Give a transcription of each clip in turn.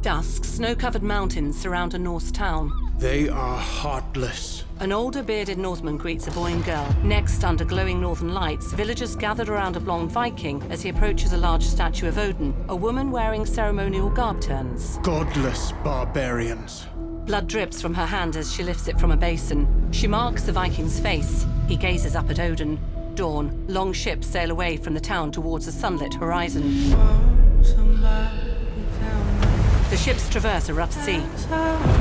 Dusk, snow-covered mountains surround a Norse town. They are heartless. An older, bearded Northman greets a boy and girl. Next, under glowing northern lights, villagers gathered around a blonde Viking as he approaches a large statue of Odin. A woman wearing ceremonial garb turns. Godless barbarians. Blood drips from her hand as she lifts it from a basin. She marks the Viking's face. He gazes up at Odin. Dawn. Long ships sail away from the town towards a sunlit horizon. The ships traverse a rough sea.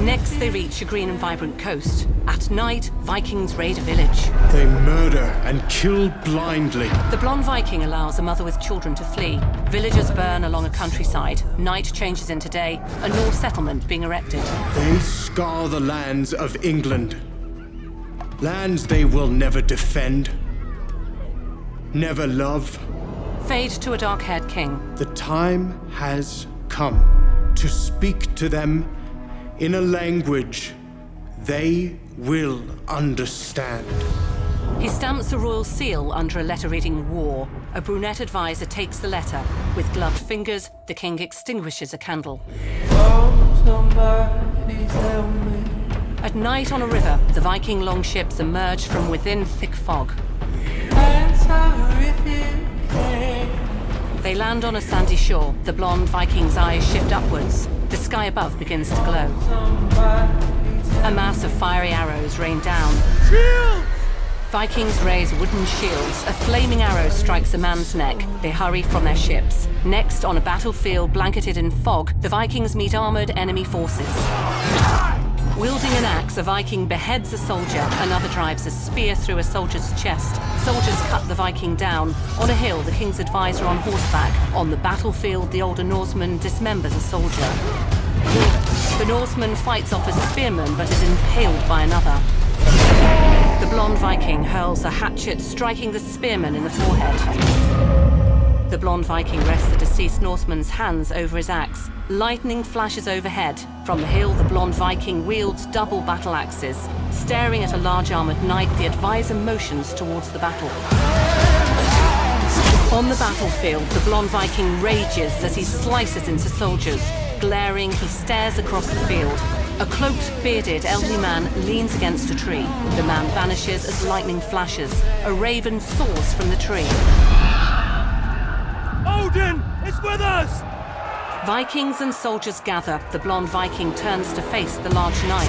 Next, they reach a green and vibrant coast. At night, Vikings raid a village. They murder and kill blindly. The blonde Viking allows a mother with children to flee. Villagers burn along a countryside. Night changes into day, a Norse settlement being erected. They scar the lands of England. Lands they will never defend, never love. Fade to a dark-haired king. The time has come to speak to them in a language they will understand. He stamps a royal seal under a letter reading war. A brunette advisor takes the letter. With gloved fingers, the king extinguishes a candle. At night on a river, the Viking longships emerge from within thick fog. They land on a sandy shore. The blonde Viking's eyes shift upwards. The sky above begins to glow. A mass of fiery arrows rain down. Shield! Vikings raise wooden shields. A flaming arrow strikes a man's neck. They hurry from their ships. Next, on a battlefield blanketed in fog, the Vikings meet armored enemy forces. Wielding an axe, a Viking beheads a soldier. Another drives a spear through a soldier's chest. Soldiers cut the Viking down. On a hill, the king's advisor on horseback. On the battlefield, the older Norseman dismembers a soldier. The Norseman fights off a spearman, but is impaled by another. The blonde Viking hurls a hatchet, striking the spearman in the forehead. The blonde Viking rests the deceased Norseman's hands over his axe. Lightning flashes overhead. From the hill, the blonde Viking wields double battle axes. Staring at a large armored knight, the advisor motions towards the battle. On the battlefield, the blonde Viking rages as he slices into soldiers. Glaring, he stares across the field. A cloaked, bearded, elderly man leans against a tree. The man vanishes as lightning flashes. A raven soars from the tree. Odin is with us! Vikings and soldiers gather. The blonde Viking turns to face the large knight.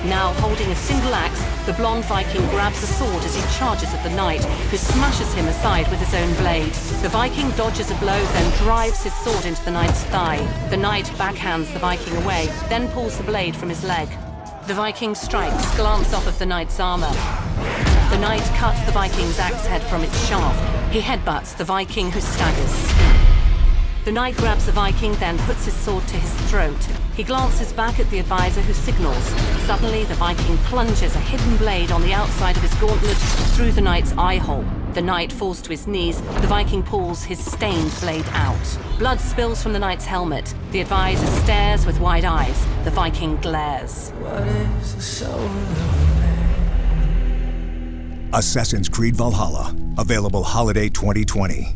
Now holding a single axe, the blonde Viking grabs a sword as he charges at the knight, who smashes him aside with his own blade. The Viking dodges a blow, then drives his sword into the knight's thigh. The knight backhands the Viking away, then pulls the blade from his leg. The Viking strikes, glance off of the knight's armor. The knight cuts the Viking's axe head from its shaft. He headbutts the Viking, who staggers. The knight grabs the Viking, then puts his sword to his throat. He glances back at the advisor, who signals. Suddenly, the Viking plunges a hidden blade on the outside of his gauntlet through the knight's eye hole. The knight falls to his knees. The Viking pulls his stained blade out. Blood spills from the knight's helmet. The advisor stares with wide eyes. The Viking glares. What is the soul? Assassin's Creed Valhalla, available holiday 2020.